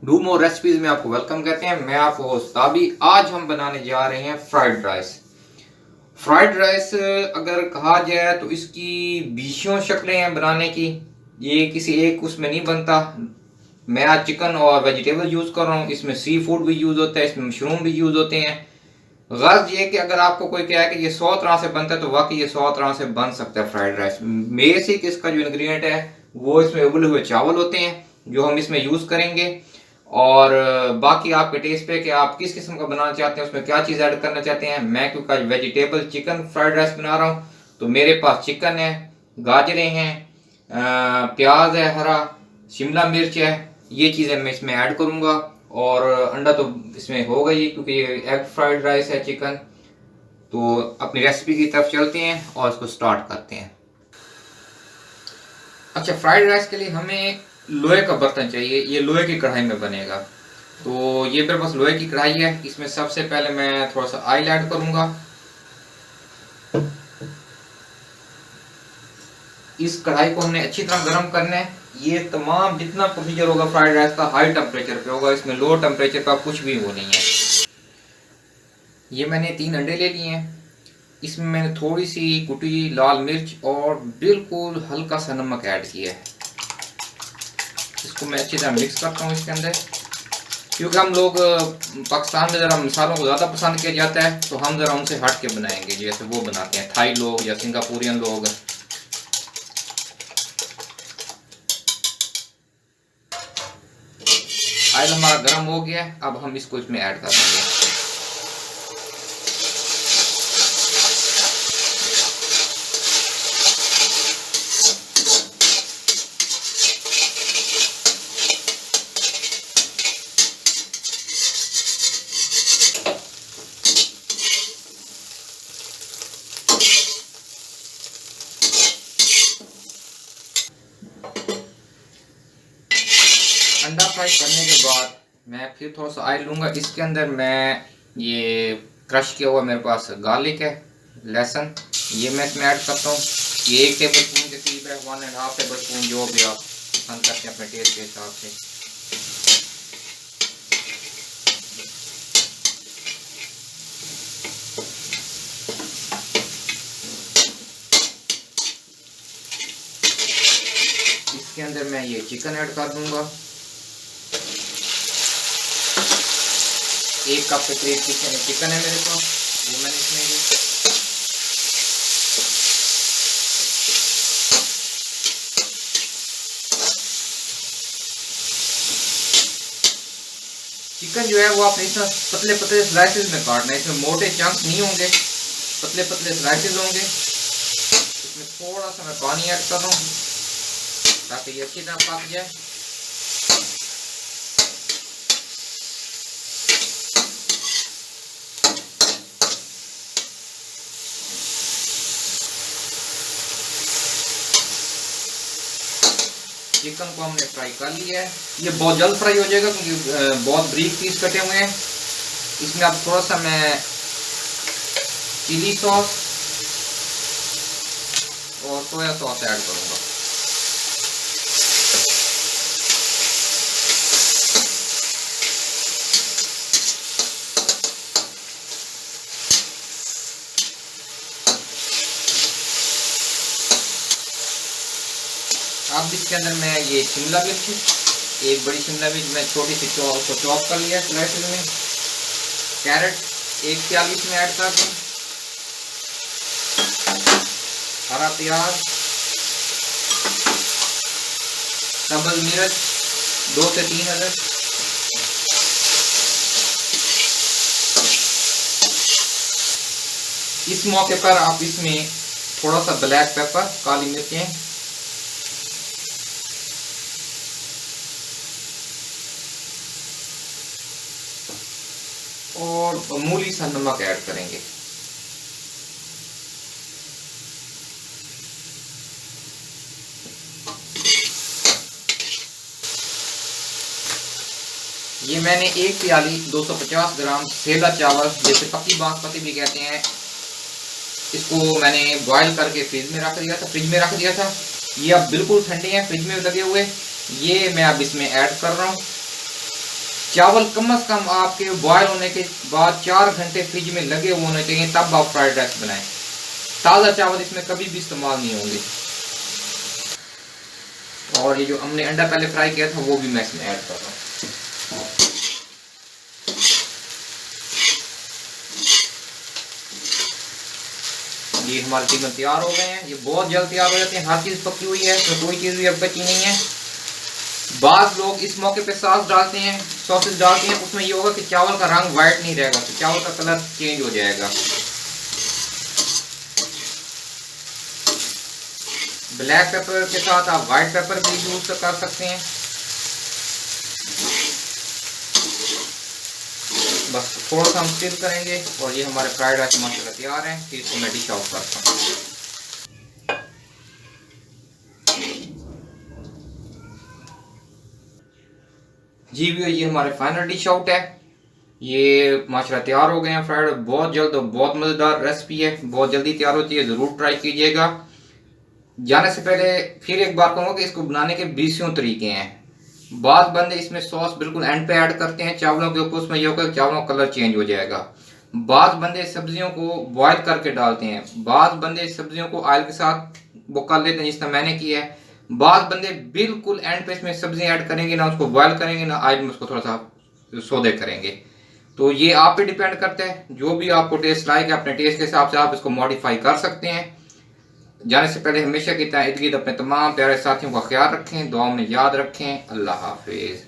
Do more recipes में आपको welcome कहते हैं। मैं आपको होस्ट ताबी। आज हम बनाने जा रहे हैं फ्राइड राइस। फ्राइड राइस अगर कहा जाए तो इसकी बीसियों शक्लें हैं बनाने की। ये किसी एक उसमें नहीं बनता। मैं आज चिकन और वेजिटेबल यूज़ कर रहा हूँ। इसमें सी फूड भी यूज़ होता है, इसमें मशरूम भी यूज़ होते हैं। गर्ज ये कि अगर आपको कोई कहे कि ये 100 तरह से बनता है तो वाकई ये 100 तरह से बन सकता है फ्राइड राइस। बेसिक इसका जो इंग्रेडिएंट है वो इसमें उबले हुए चावल होते हैं जो हम इसमें यूज़ करेंगे। और बाकी आपके टेस्ट पे कि आप किस किस्म का बनाना चाहते हैं, उसमें क्या चीज़ ऐड करना चाहते हैं। मैं क्योंकि आज वेजिटेबल चिकन फ्राइड राइस बना रहा हूँ तो मेरे पास चिकन है, गाजरें हैं, प्याज है हरा, शिमला मिर्च है। ये चीज़ें मैं इसमें ऐड करूँगा। और अंडा तो इसमें होगा ही क्योंकि ये एग फ्राइड राइस है चिकन। तो अपनी रेसिपी की तरफ चलते हैं और इसको स्टार्ट करते हैं। अच्छा, फ्राइड राइस के लिए हमें लोहे का बर्तन चाहिए। ये लोहे की कढ़ाई में बनेगा। तो ये मेरे पास लोहे की कढ़ाई है। इसमें सबसे पहले मैं थोड़ा सा ऑयल ऐड करूंगा। इस कढ़ाई को हमने अच्छी तरह गर्म करना है। ये तमाम जितना प्रोसीजर होगा फ्राइड राइस का हाई टेम्परेचर पे होगा, इसमें लो टेम्परेचर का कुछ भी वो नहीं है। ये मैंने 3 अंडे ले लिए हैं। इसमें मैंने थोड़ी सी कुटी लाल मिर्च और बिल्कुल हल्का सा नमक ऐड किया है। इसको मैं अच्छी तरह मिक्स करता हूँ इसके अंदर। क्योंकि हम लोग पाकिस्तान में ज़रा मसालों को ज़्यादा पसंद किया जाता है तो हम ज़रा उनसे हट के बनाएंगे जैसे वो बनाते हैं थाई लोग या सिंगापुरियन लोग। ऑयल हमारा गर्म हो गया है, अब हम इसको इसमें ऐड कर देंगे। अंडा फ्राई करने के बाद मैं फिर थोड़ा सा ऑयल लूँगा। इसके अंदर मैं ये क्रश किया हुआ मेरे पास गार्लिक है, लहसुन, ये मैं इसमें ऐड करता हूँ। ये 1 टेबल स्पून के करीब है, 1.5 टेबल स्पून, जो भी आप पसंद करते हैं अपने टेस्ट के हिसाब से। इसके अंदर मैं ये चिकन ऐड कर दूंगा। 1 कप के करीब चिकन है मेरे पास, वो मैंने इसमें दी। चिकन जो है वो आपने इस पतले पतले स्लाइसेस में काटना है। इसमें मोटे चंक्स नहीं होंगे, पतले पतले स्लाइसेस होंगे। इसमें थोड़ा सा मैं पानी ऐड कर रहा हूँ ताकि ये अच्छी तरह पक जाए। चिकन को हमने फ्राई कर लिया है। ये बहुत जल्द फ्राई हो जाएगा क्योंकि बहुत ब्रीक पीस कटे हुए हैं। इसमें अब थोड़ा सा मैं चिली सॉस और सोया सॉस ऐड करूँगा। अब इसके अंदर मैं ये शिमला मिर्च, 1 बड़ी शिमला मिर्च मैं छोटी सी चॉप कर लिया स्लाइसेस में। कैरेट 1 प्याली इसमें ऐड कर दूँ। हरा प्याज, सब्ज मिर्च 2 से 3 अदद, इस मौके पर आप इसमें थोड़ा सा ब्लैक पेपर, काली मिर्चें, और मामूली सा नमक ऐड करेंगे। ये मैंने 1 प्याली 250 ग्राम सेला चावल, जैसे पक्की बासमती भी कहते हैं, इसको मैंने बॉईल करके फ्रिज में रख दिया था। ये अब बिल्कुल ठंडे हैं, फ्रिज में लगे हुए। ये मैं अब इसमें ऐड कर रहा हूँ। चावल कम से कम आपके बॉयल होने के बाद 4 घंटे फ्रिज में लगे हुए होने चाहिए, तब आप फ्राइड राइस बनाएं। ताज़ा चावल इसमें कभी भी इस्तेमाल नहीं होंगे। और ये जो हमने अंडा पहले फ्राई किया था वो भी मैं इसमें ऐड कर रहा हूँ। ये हमारे चिकन तैयार हो गए हैं। ये बहुत जल्द तैयार हो जाते हैं, हर चीज़ पकी हुई है, तो कोई चीज़ भी अब बची नहीं है। बाद लोग इस मौके पे सॉस डालते हैं, सॉसेस डालते हैं, उसमें ये होगा कि चावल का रंग वाइट नहीं रहेगा, तो चावल का कलर चेंज हो जाएगा। ब्लैक पेपर के साथ आप वाइट पेपर भी यूज कर सकते हैं। बस थोड़ा सा हम स्टिर करेंगे और ये हमारे फ्राइड राइस माशाल्लाह तैयार हैं। फिर इसको मैं डिश आउट करता हूँ। जी भी ये हमारे फाइनल डिश आउट है। ये माशाल्लाह तैयार हो गए हैं फ्राइड। बहुत जल्द और बहुत मज़ेदार रेसिपी है, बहुत जल्दी तैयार होती है, ज़रूर ट्राई कीजिएगा। जाने से पहले फिर एक बार कहूँगा कि इसको बनाने के 20 तरीके हैं। बाद बंदे इसमें सॉस बिल्कुल एंड पे ऐड करते हैं चावलों के ऊपर, उसमें ये होगा चावलों का कलर चेंज हो जाएगा। बाद बंदे सब्जियों को बॉयल करके डालते हैं, बाद बंदे सब्जियों को ऑयल के साथ वो कर लेते हैं जिस तरह मैंने किया है। बाद बंदे बिल्कुल एंड पे इसमें सब्जियां ऐड करेंगे, ना उसको बॉयल करेंगे ना ऑयल में उसको थोड़ा सा सौदे करेंगे। तो ये आप पे डिपेंड करता है, जो भी आपको टेस्ट लाइक है अपने टेस्ट के हिसाब से आप इसको मॉडिफाई कर सकते हैं। जाने से पहले हमेशा की तरह इर्द गिर्द अपने तमाम प्यारे साथियों का ख्याल रखें, दुआ में याद रखें। अल्लाह हाफिज।